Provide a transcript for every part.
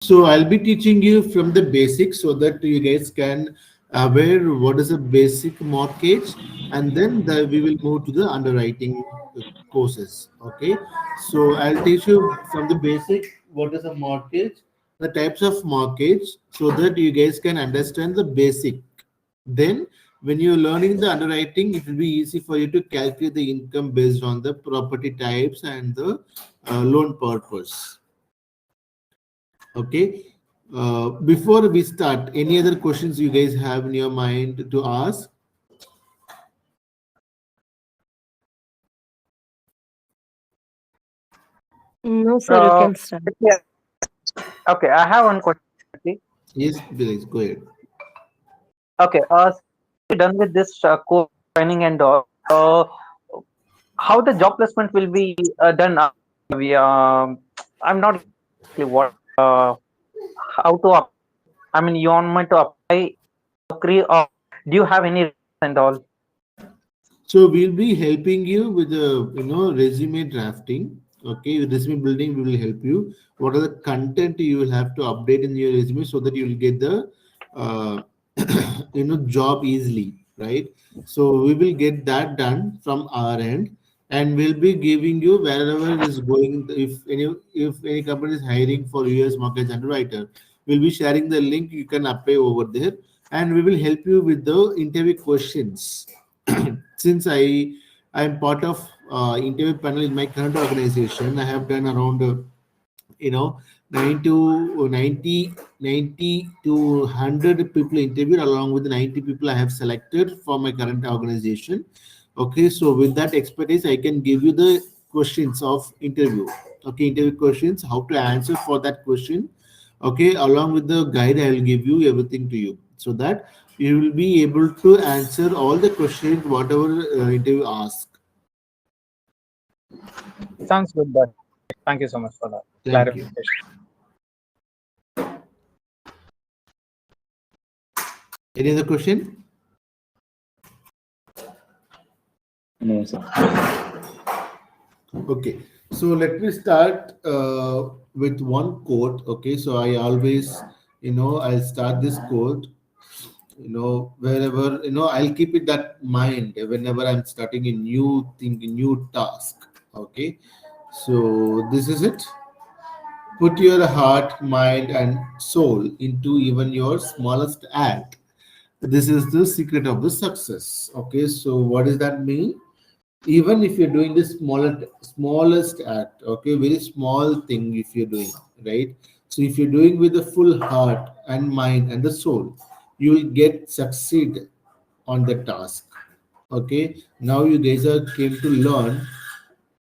So I'll be teaching you from the basics so that you guys can aware what is a basic mortgage, and then we will move to the underwriting courses. Okay. So I'll teach you from the basic what is a mortgage, the types of mortgage, so that you guys can understand the basic. Then when you're learning the underwriting, it will be easy for you to calculate the income based on the property types and the loan purpose. Okay. Before we start, any other questions you guys have in your mind to ask? No, sir, you Uh, can start. yeah. Okay, I have one question. Actually. Yes, please go ahead. Okay, so we're done with this course training and all. How the job placement will be done? We I'm not exactly what how to I mean, you want me to apply career or do you have any and all? So we'll be helping you with the resume drafting. Okay, with resume building, we will help you. What are the content you will have to update in your resume so that you will get the uh, job easily, right? So we will get that done from our end, and we'll be giving you wherever it is going. If any company is hiring for US mortgage underwriter, we'll be sharing the link. You can apply over there, and we will help you with the interview questions. Since I'm part of interview panel in my current organization, I have done around you know 9 to 90 to 100 people interviewed, along with the 90 people I have selected for my current organization. Okay, so with that expertise, I can give you the questions of interview. Okay, interview questions, how to answer for that question. Okay, along with the guide, I will give you everything to you so that you will be able to answer all the questions whatever interview ask. Sounds good. But thank you so much for that Thank you. clarification. Any other question? No, sir. Okay, so let me start with one quote. Okay, so I always, I'll start this quote, wherever, I'll keep it that mind whenever I'm starting a new thing, a new task. Okay, so this is it. Put your heart, mind, and soul into even your smallest act. This is the secret of the success. Okay, so what does that mean? Even if you're doing the smallest act, okay, very small thing, if you're doing, right? So if you're doing with the full heart and mind and the soul, you will get succeed on the task. Okay, now you guys are came to learn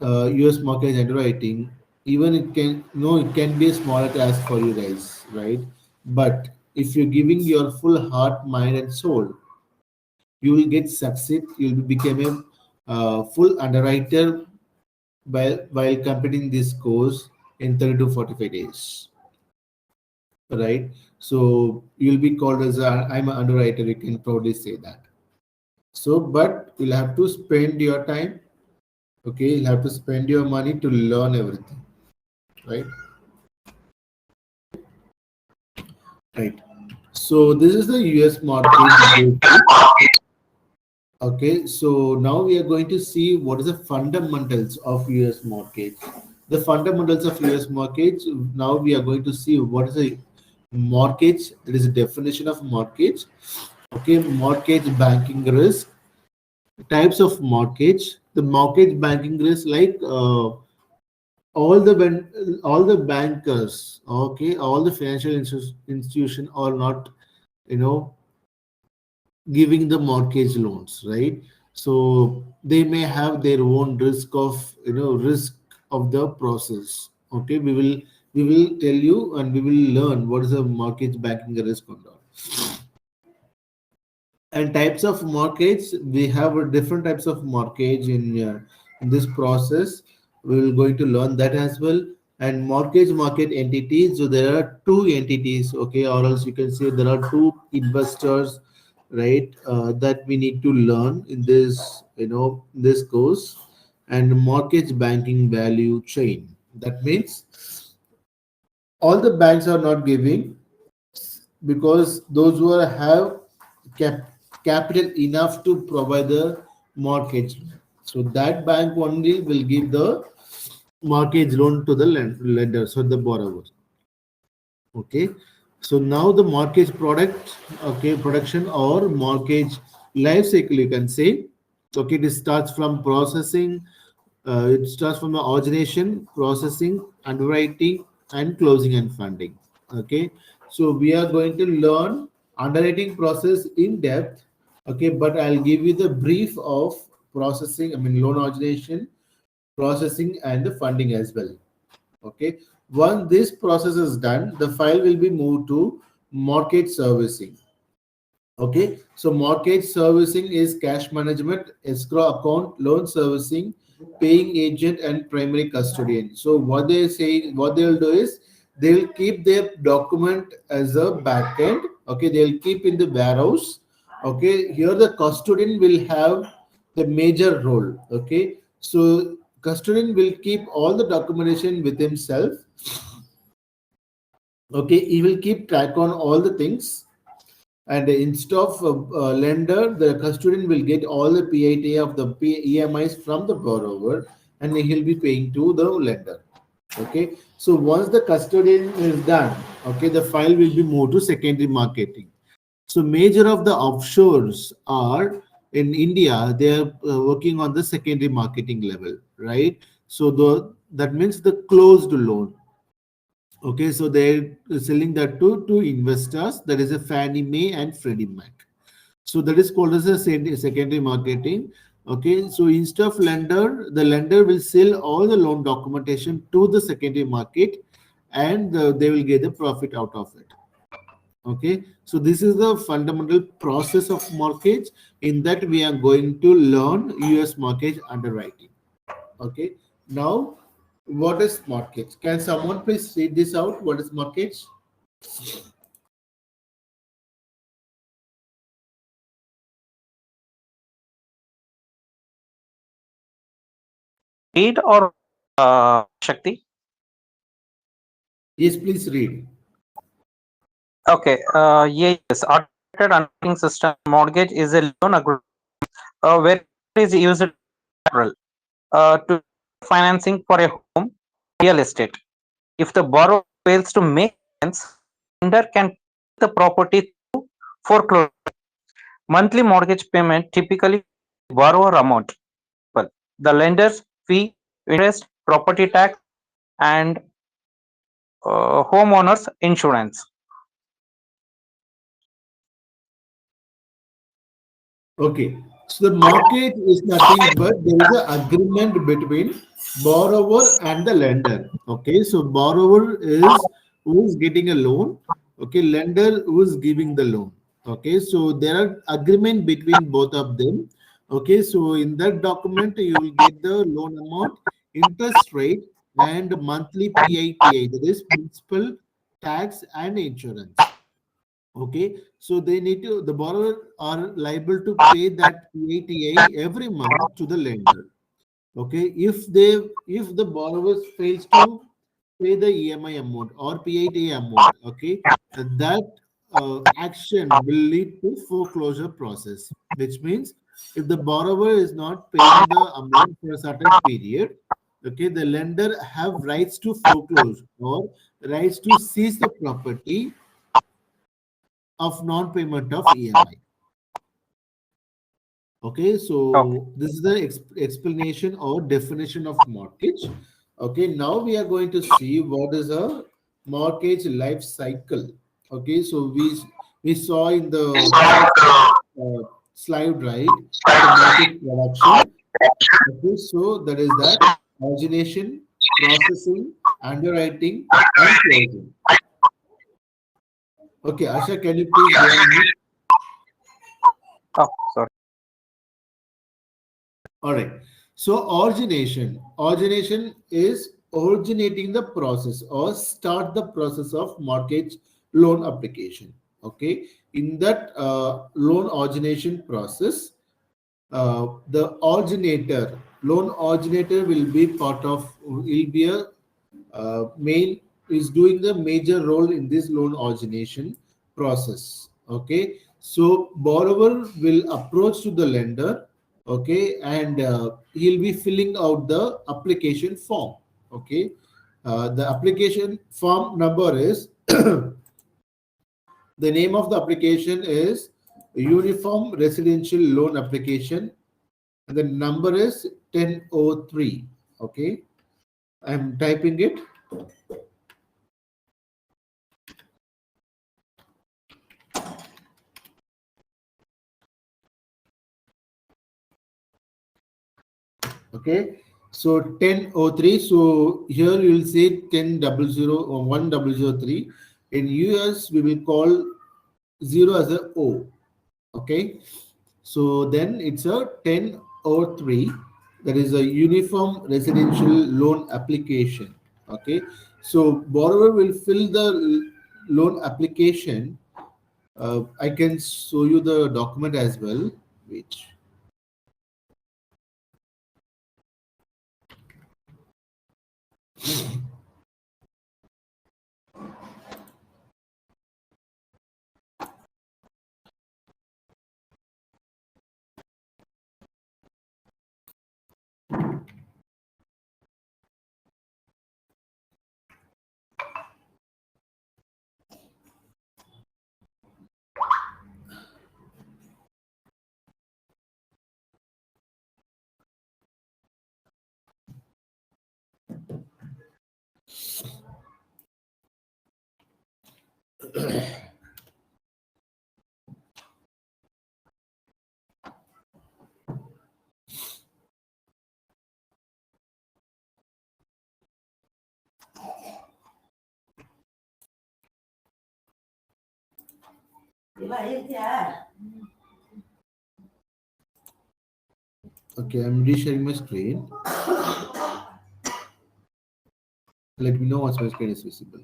US market underwriting. Even it can, no, it can be a smaller task for you guys, right? But if you're giving your full heart, mind, and soul, you will get succeed. You'll become a full underwriter while completing this course in 30 to 45 days, right? So you'll be called as I'm an underwriter. You can proudly say that. So, but you'll have to spend your time. Okay, you'll have to spend your money to learn everything, right? Right. So this is the US market basic. Okay, so now we are going to see what is the fundamentals of US mortgage. The fundamentals of US mortgage. Now we are going to see what is a mortgage. There is a definition of mortgage. Okay, mortgage banking risk, types of mortgage. The mortgage banking risk, like all the bankers. Okay, all the financial institution are not, you know, giving the mortgage loans, right? So they may have their own risk of the process. Okay, we will tell you, and we will learn what is a mortgage banking risk and all. And types of mortgage, we have different types of mortgage in this process. We will going to learn that as well. And mortgage market entities, so there are two entities, okay, or else you can say there are two investors, right? That we need to learn in this, this course. And mortgage banking value chain, that means All the banks are not giving, because those who have cap- capital enough to provide the mortgage, so that bank only will give the mortgage loan to the lender, so the borrower. Okay, so now the mortgage product, okay, production or mortgage life cycle, you can say. Okay, this starts from processing, it starts from the origination, processing, underwriting, and closing and funding. Okay, so we are going to learn underwriting process in depth. Okay, but I'll give you the brief of processing, I mean loan origination, processing, and the funding as well. Okay, once this process is done, the file will be moved to mortgage servicing. Okay, so mortgage servicing is cash management, escrow account, loan servicing, paying agent, and primary custodian. So what they say, what they'll do is they'll keep their document as a backend. Okay, they'll keep in the warehouse. Okay, here the custodian will have the major role. Okay, so custodian will keep all the documentation with himself. Okay, he will keep track on all the things, and instead of lender, the custodian will get all the PIT of the EMIs from the borrower, and he'll be paying to the lender. Okay, so once the custodian is done, okay, the file will be moved to secondary marketing. So major of the offshores are in India, they are working on the secondary marketing level, right? So that means the closed loan. Okay, so they're selling that to investors. That is a Fannie Mae and Freddie Mac. So that is called as a secondary marketing. Okay, so instead of lender, the lender will sell all the loan documentation to the secondary market, and they will get the profit out of it. Okay, so this is the fundamental process of mortgage. In that, we are going to learn US mortgage underwriting. Okay, now what is mortgage? Can someone please read this out? What is mortgage? Read or Shakti? Yes, please read. Okay. Yes. Automated underwriting system mortgage is a loan agreement where it is used as collateral to financing for a home real estate. If the borrower fails to make payments, lender can take the property through foreclosure. Monthly mortgage payment typically borrower amount. Well, the lender's fee, interest, property tax, and homeowners insurance. Okay, so the mortgage is nothing but there is an agreement between borrower and the lender. Okay, so borrower is who is getting a loan. Okay, lender who is giving the loan. Okay, so there are agreement between both of them. Okay, so in that document you will get the loan amount, interest rate, and monthly PITI, that is principal, tax, and insurance. Okay, so they need to, the borrower are liable to pay that PATA every month to the lender. Okay, if the borrower fails to pay the EMI amount or PATA amount, okay, that action will lead to foreclosure process, which means if the borrower is not paying the amount for a certain period, okay, the lender have rights to foreclose or rights to seize the property of non-payment of EMI. Okay, Okay. so this is the explanation or definition of mortgage. Okay, now we are going to see what is a mortgage life cycle. Okay, so we saw in the first slide, right, the mortgage production. Okay, so that is that origination, processing, underwriting, and closing. Okay, Asha, can you please go on mute? Oh, sorry. All right. So origination is originating the process or start the process of mortgage loan application. Okay. In that loan origination process, the loan originator will be part of, will be a main is doing the major role in this loan origination process. Okay, so borrower will approach to the lender. Okay, and he'll be filling out the application form. Okay, the application form number is the name of the application is Uniform Residential Loan Application, and the number is 1003. Okay, I'm typing it. Okay, so 1003. So here you will say 1000 or 1003. In US, we will call 0 as a O. Okay, so then it's a 1003. That is a uniform residential loan application. Okay, so borrower will fill the loan application. I can show you the document as well, which okay, I'm resharing my screen. Let me know once my screen is visible.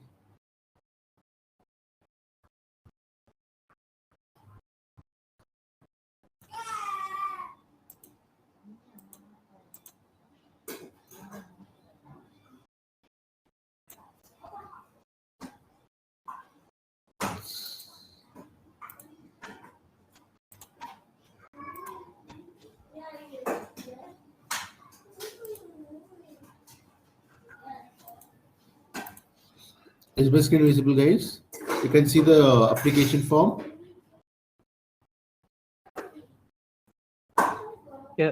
Is my screen visible, guys? You can see the application form. Yeah.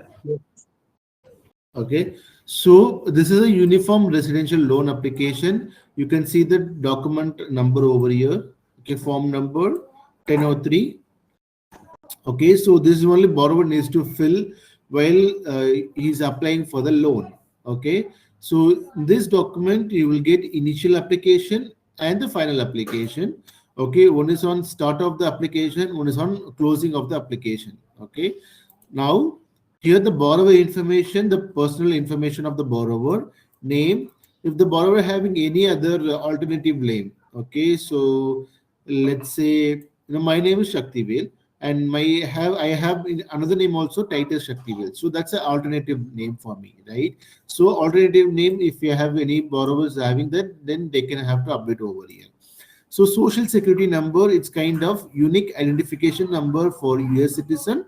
Okay, so this is a uniform residential loan application. You can see the document number over here. Okay, form number 1003. Okay, so this is only borrower needs to fill while he's applying for the loan. Okay, so this document you will get initial application and the final application. Okay, one is on start of the application, one is on closing of the application. Okay, now here the borrower information, the personal information of the borrower, name, if the borrower having any other alternative name. Okay, so let's say my name is Shaktivel and I have another name also, Titus Shaktivel. So that's an alternative name for me, right? So alternative name, if you have any borrowers having that, then they can have to update over here. So social security number, it's kind of unique identification number for US citizen.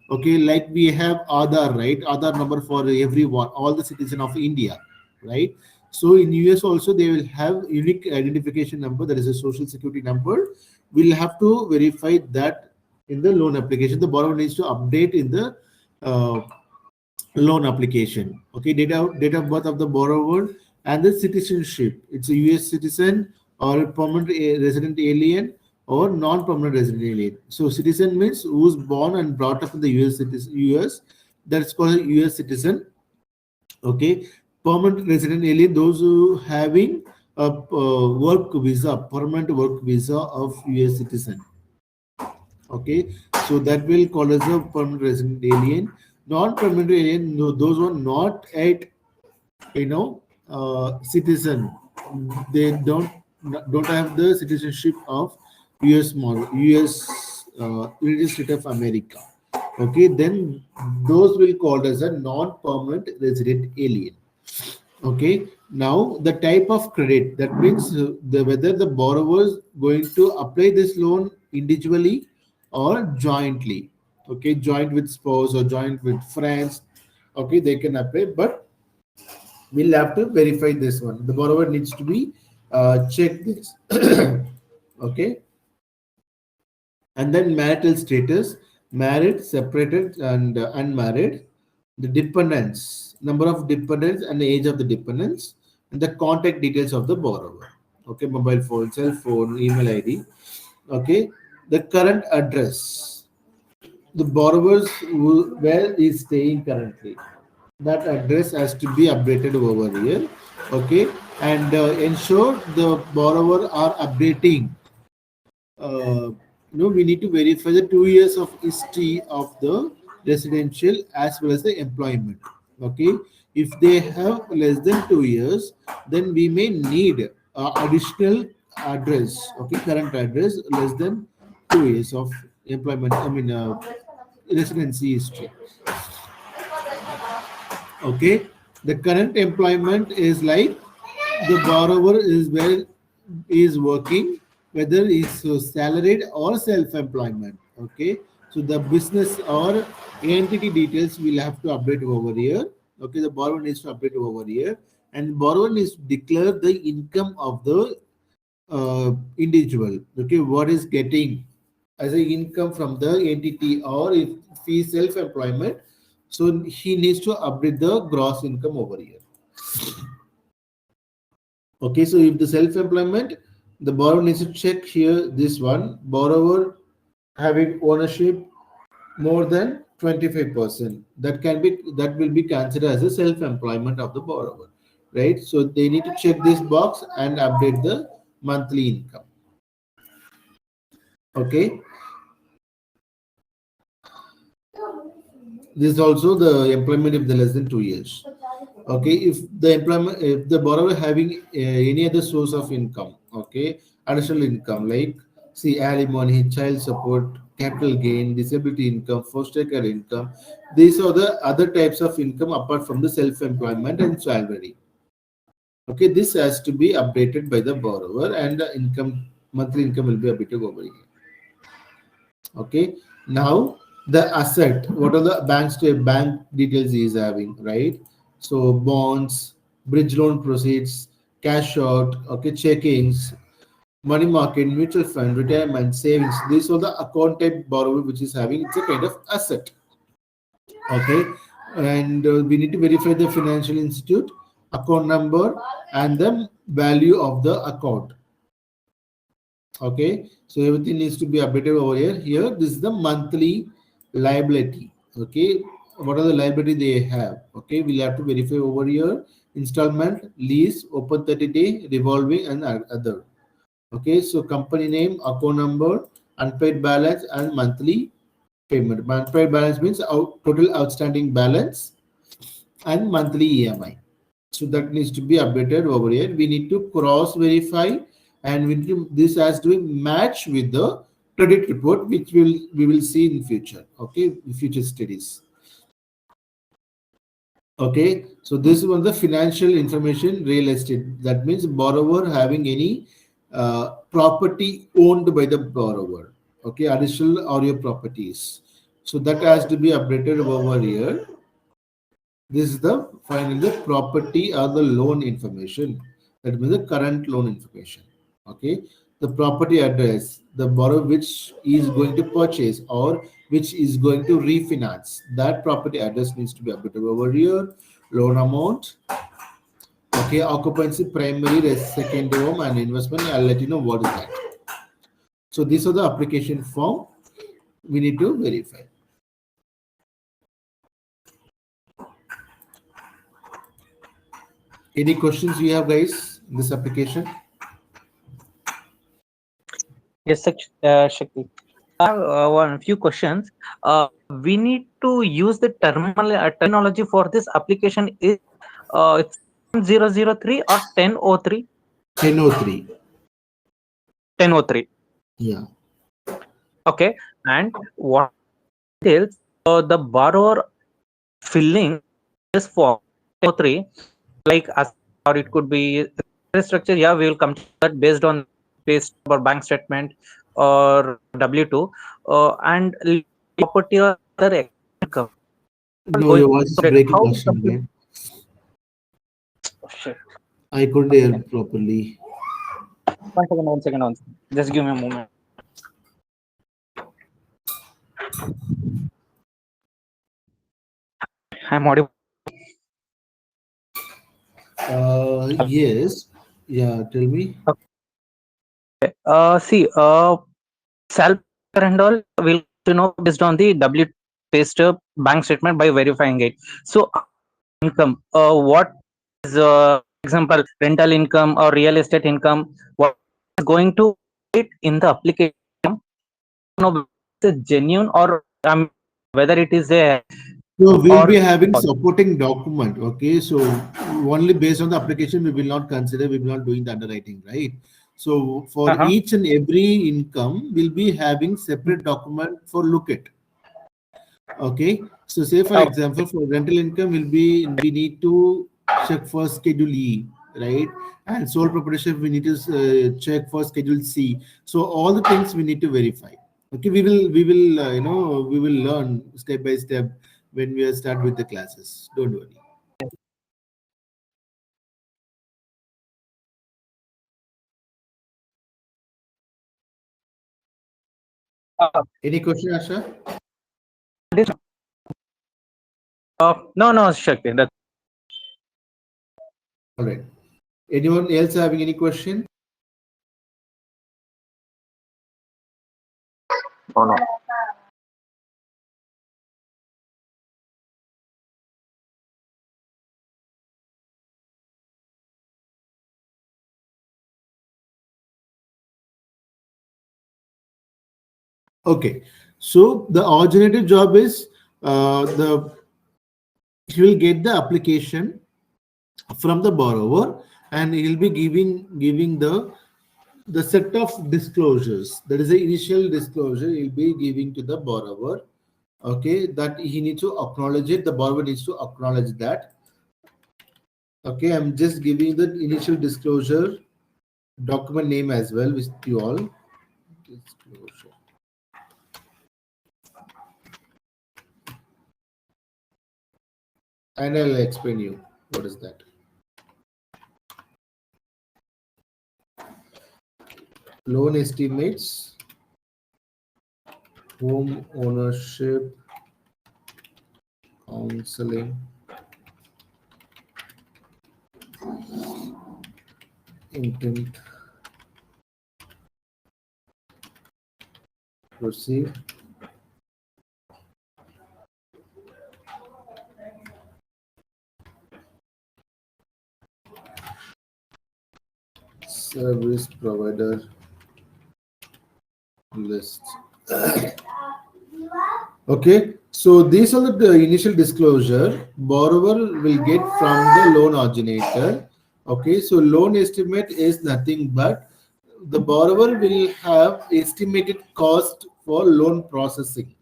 Okay, like we have Aadhaar, right? Aadhaar number for everyone, all the citizen of India, right? So in US also they will have unique identification number, that is a social security number. We'll have to verify that in the loan application. The borrower needs to update in the uh, loan application. Okay, date of birth of the borrower and the citizenship. It's a US citizen or a permanent resident alien or non-permanent resident alien. So citizen means who's born and brought up in the US. That's called a US citizen. Okay, permanent resident alien, those who having a work visa, permanent work visa of US citizen. Okay, so that will call as a permanent resident alien. Non-permanent alien, no, those who are not at citizen, they don't have the citizenship of US United States of America. Okay, then those will called as a non-permanent resident alien. Okay, Now the type of credit, that means whether the borrower is going to apply this loan individually or jointly. Okay, joint with spouse or joint with friends. Okay, they can apply, but we'll have to verify this one. The borrower needs to be check this. Okay, and then marital status, married, separated, and unmarried. The dependents, number of dependents and the age of the dependents, and the contact details of the borrower. Okay, mobile phone, cell phone, email ID. Okay, the current address, the borrowers where is staying currently, that address has to be updated over here. Okay, and ensure the borrower are updating. We need to verify the 2 years of history of the residential as well as the employment. Okay, if they have less than 2 years, then we may need additional address. Okay, current address less than 2 years of employment. Residency history. Okay, the current employment is like the borrower is where is working, whether is salaried or self-employment. Okay, so the business or entity details will have to update over here. Okay, the borrower needs to update over here, and borrower needs to declare the income of the individual. Okay, what is getting as a income from the entity, or if he is self-employment, so he needs to update the gross income over here. Okay, so if the self-employment, the borrower needs to check here this one, borrower having ownership more than 25%. That will be considered as a self-employment of the borrower, right? So they need to check this box and update the monthly income. Okay, this is also the employment if the less than 2 years. Okay, if the borrower having any other source of income, okay, additional income like see alimony, child support, capital gain, disability income, foster care income, these are the other types of income apart from the self-employment and salary. Okay, this has to be updated by the borrower, and the income, monthly income, will be updated over here. Okay, now the asset, what are the bank details he is having, right? So bonds, bridge loan proceeds, cash out, okay, checkings, money market, mutual fund, retirement, savings, these are the account type borrower which is having, it's a kind of asset. Okay, and we need to verify the financial institute account number and the value of the account. Okay, so everything needs to be updated over here. This is the monthly liability. Okay, what are the liability they have? Okay, we'll have to verify over here: installment, lease, open 30-day, revolving, and other. Okay, so company name, account number, unpaid balance, and monthly payment. Unpaid balance means total outstanding balance, and monthly EMI. So that needs to be updated over here. We need to cross verify, and this has to match with the credit report, which we will see in future. Okay, future studies. Okay, so this is one of the financial information, real estate. That means borrower having any property owned by the borrower. Okay, additional or your properties. So that has to be updated over here. This is the finally the property or the loan information. That means the current loan information. Okay, the property address, the borrower which is going to purchase or which is going to refinance, that property address needs to be updated over here. Loan amount. Okay, occupancy, primary, secondary home, and investment. I'll let you know what is that. So these are the application form we need to verify. Any questions you have, guys, in this application? Yes, Shakti. I have one few questions. We need to use the terminology for this application. Is it's 1003 or 1003? 1003. 1003. Yeah. Okay. And what details the borrower filling this form 1003, like as or it could be structure. Yeah, we will come to that based on pay stub or bank statement or W-2, and property or other income. No, Going your voice is that breaking, how we Ashwin, complete. again. Oh, shit. I couldn't hear properly. One second, one second, one second. Just give me a moment. I'm audible. Yes. Yeah, tell me. Okay. See, salary and all will to know based on the W pay stub bank statement by verifying it. So income, what is example rental income or real estate income? What is going to it in the application? No, whether it's a genuine or whether it is a So we'll be or having supporting document. Okay. So only based on the application, we will not consider, we will not doing the underwriting, right? So for uh-huh. each and every income, we'll be having separate document for look at. Okay. So say for Okay. example, for rental income will be we need to check for Schedule E, right? And sole proprietorship we need to check for Schedule C. So all the things we need to verify. Okay, we will we will learn step by step when we start with the classes. Don't worry. Uh, Any question, Asha? this, no, no, Shakti. That's All right. Anyone else having any question? Oh no. Okay. So the originative job is the he will get the application from the borrower, and he'll be giving the set of disclosures, that is the initial disclosure he'll be giving to the borrower. Okay, that he needs to acknowledge it, the borrower needs to acknowledge that. Okay, I'm just giving the initial disclosure document name as well with you all. Disclosure. And I'll explain you what is that. Loan estimates, home ownership counseling, intent proceed, service provider list. Okay, so these are the initial disclosure borrower will get from the loan originator. Okay, so loan estimate is nothing but the borrower will have estimated cost for loan processing.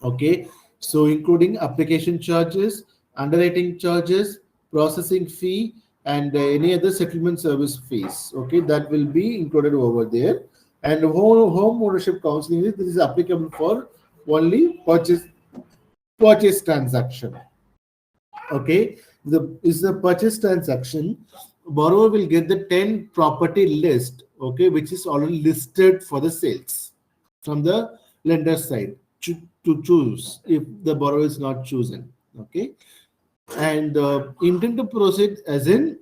Okay, so including application charges, underwriting charges, processing fee, and any other settlement service fees. Okay, that will be included over there. And home ownership counseling is this is applicable for only purchase transaction. Okay, the is the purchase transaction. Borrower will get the 10 property list. Okay, which is already listed for the sales from the lender side to choose if the borrower is not chosen. Okay, and intent to proceed as in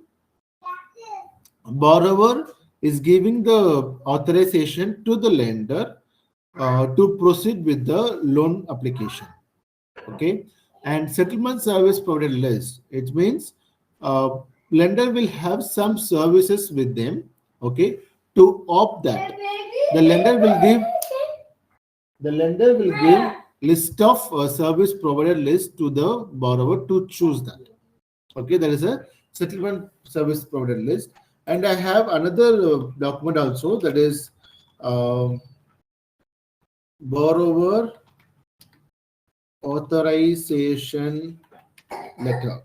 borrower is giving the authorization to the lender to proceed with the loan application. Okay, and settlement service provided list, it means uh, lender will have some services with them. Okay, to opt that the lender will give list of service provider list to the borrower to choose that. Okay, there is a settlement service provider list. And I have another document also, that is um, borrower authorization letter.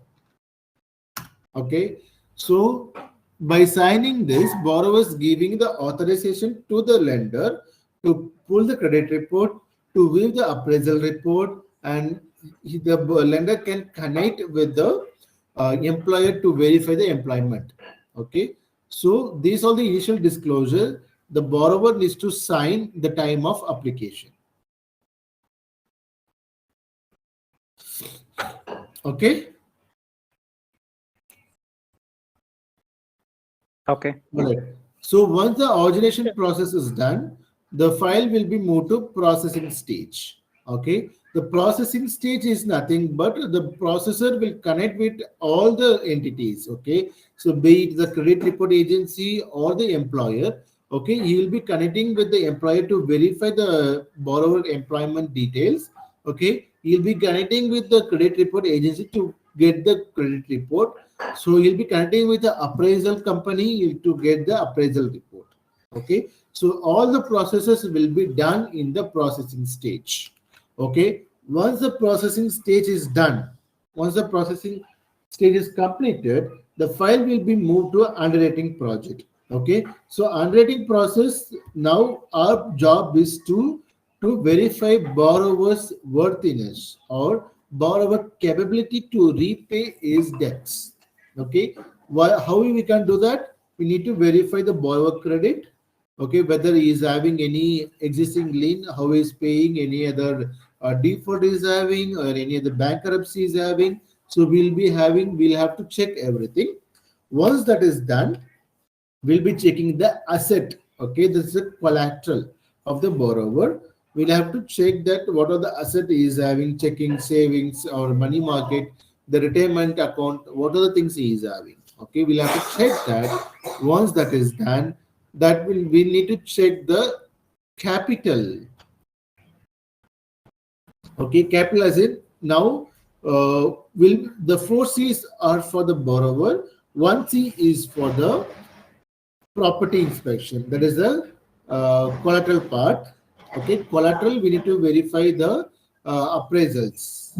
Okay, So by signing this, borrower is giving the authorization to the lender to pull the credit report, to view the appraisal report, and the lender can connect with the employer to verify the employment. Okay. So these are the initial disclosure the borrower needs to sign the time of application. Okay. Okay. Right. So once the origination process is done, the file will be moved to processing stage. Okay. The processing stage is nothing but the processor will connect with all the entities. Okay. So be it the credit report agency or the employer. Okay. He will be connecting with the employer to verify the borrower employment details. Okay. He'll be connecting with the credit report agency to get the credit report, so you'll be connecting with the appraisal company to get the appraisal report. Okay. So all the processes will be done in the processing stage. Okay. Once the processing stage is done, once the processing stage is completed, the file will be moved to underwriting project. Okay. So underwriting process, now our job is to verify borrower's worthiness or borrower capability to repay his debts. Okay. Why, how we can do that? We need to verify the borrower credit. Okay, whether he is having any existing lien, how he is paying, any other default is having, or any other bankruptcy is having. So we'll have to check everything. Once that is done, we'll be checking the asset. Okay, this is the collateral of the borrower. We'll have to check that what are the asset he is having, checking savings or money market, the retirement account, what are the things he is having. Okay, we'll have to check that. Once that is done, that will we need to check the capital. Okay, capital as in now will the four C's are for the borrower, one C is for the property inspection. That is the collateral part. Okay, collateral we need to verify the appraisals.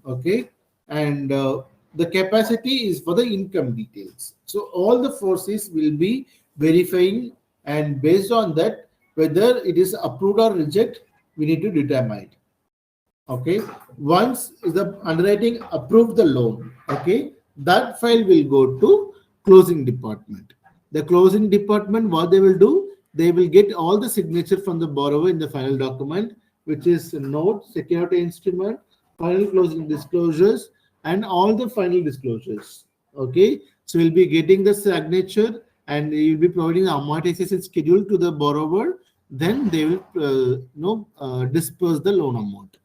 Okay, and the capacity is for the income details. So all the forces will be verifying, and based on that, whether it is approved or reject, we need to determine. Okay, once the underwriting approved the loan, okay, that file will go to closing department. The closing department, what they will do, they will get all the signature from the borrower in the final document, which is note, security instrument, final closing disclosures, and all the final disclosures. Okay, so we'll be getting the signature, and you'll be providing the amortization schedule to the borrower. Then they will disperse the loan amount.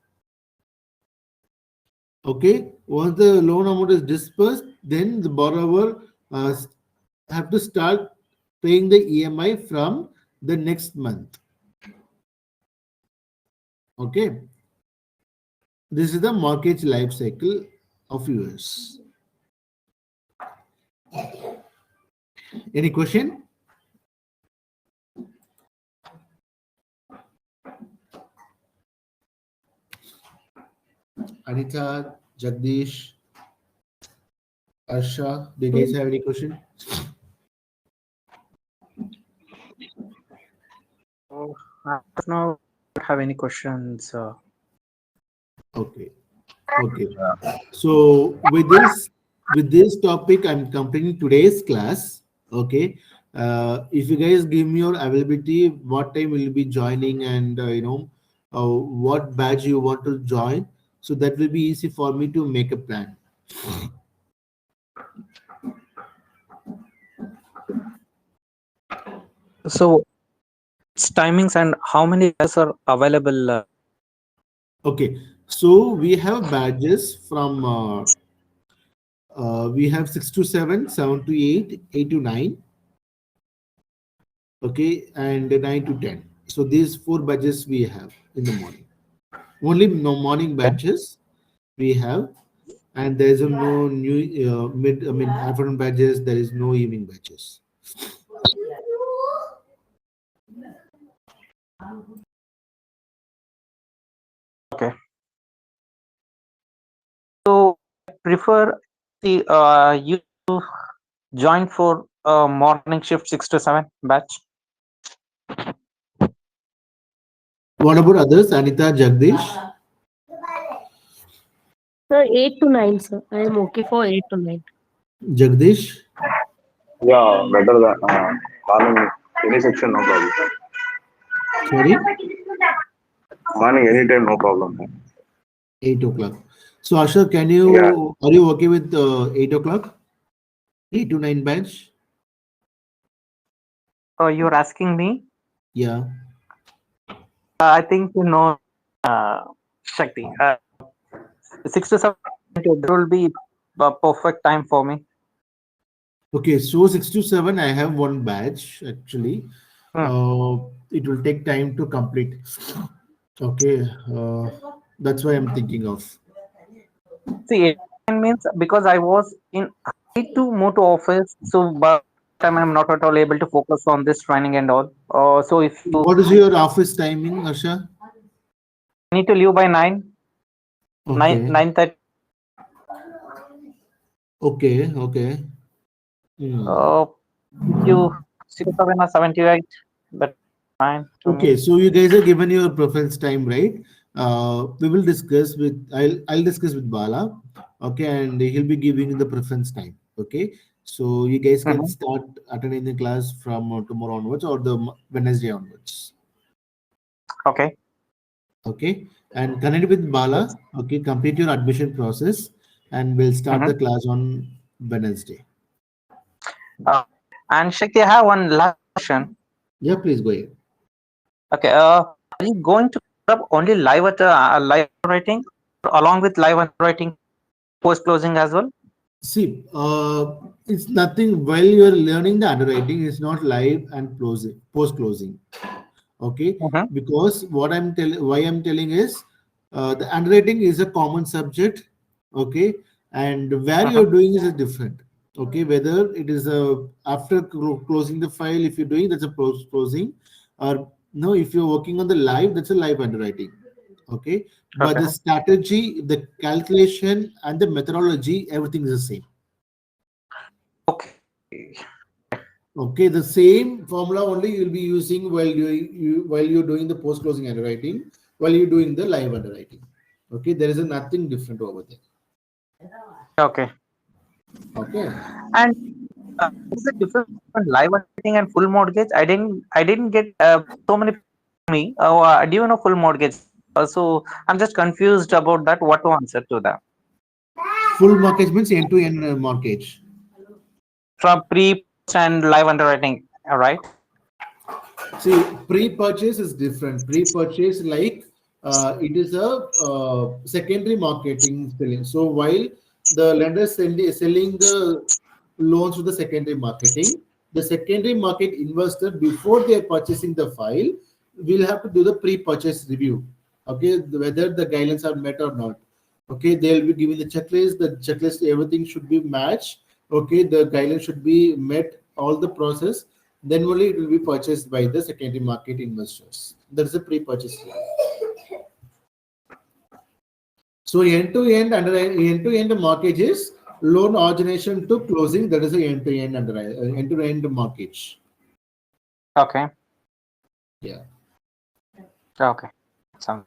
Okay, once the loan amount is dispersed, then the borrower have to start paying the EMI from the next month. Okay, this is the mortgage life cycle of yours. Any question? Anita, Jagdish, Arsha, do you guys have any question? So I don't know. Don't have any questions. Okay. Okay. So with this topic, I'm completing today's class. Okay. If you guys give me your availability, what time will you be joining, and what batch you want to join, so that will be easy for me to make a plan. So its timings and how many guys are available? Okay. So we have badges from we have 6 to 7, 7 to 8, 8 to 9. Okay, and 9 to 10. So these four badges we have in the morning. Only no morning Okay. batches we have, and there is no new afternoon batches. There is no evening batches. Okay. So I prefer the you join for morning shift 6 to 7 batch. What about others? Anita, Jagdish, Sir, 8 to 9, sir. I am okay for 8 to 9. Jagdish. Yeah, better than morning, any section, no problem. Sorry, Morning, anytime, no problem. 8 o'clock. So Asha, Yeah, are you okay with 8 o'clock? 8 to 9 batch? You're asking me? Yeah. I think uh, Shakti. 6 to 7 there will be a perfect time for me. Okay, so 6 to 7, I have one batch actually. Hmm. It will take time to complete. Okay, that's why I'm thinking of. See, it means because I was in I to move to office, so by that time I'm not at all able to focus on this training and all. So if you What is your office timing, Asha? need to leave by 9, Okay, 9:30. okay. Hmm. Uh, if you 6 to 7 or 7 to 8, that's fine to me. Okay, so you guys are given your preference time, right? We will discuss with I'll discuss with Bala, okay, and he'll be giving you the preference time. Okay, so you guys can Mhm. start attending the class from tomorrow onwards or the Wednesday onwards. Okay. Okay, and connect with Yes. Bala. Okay, complete your admission process, and we'll start the Mhm. class on Wednesday. Uh, and Shakti, I have one last question. Yeah, please go ahead. Okay. Are you going to put up only live writing along with live underwriting post closing as well? See, it's nothing while you are learning the underwriting, it's not live and closing, post closing. Okay, Mhm. because why I'm telling is the underwriting is a common subject. Okay, and where Mhm. you're doing is a different. Okay, whether it is a after closing the file, if you're doing that's a post closing, or no, if you're working on the live, that's a live underwriting. Okay, but Okay. the strategy, the calculation, and the methodology, everything is the same. Okay. Okay, the same formula only you'll be using while you're doing the post closing underwriting, while you're doing the live underwriting. Okay, there is a nothing different over there. Okay. Okay, And what's the difference between live underwriting and full mortgage? I didn't get so many me. Do you know full mortgage? So I'm just confused about that. What to answer to that? full mortgage means end to end mortgage. From pre and live underwriting, all right? See, pre-purchase is different. Pre-purchase, like it is a secondary marketing selling. So while the lender is selling the loans to the secondary marketing, the secondary market investor before they are purchasing the file will have to do the pre-purchase review. Okay, whether the guidelines are met or not. Okay, they'll be giving the checklist. The checklist, everything should be matched. Okay, the guidelines should be met. All the process, then only it will be purchased by the secondary market investors. That's a pre-purchase. So end to end mortgage is loan origination to closing. That is a end-to-end mortgage. Okay. Yeah. Okay. Sounds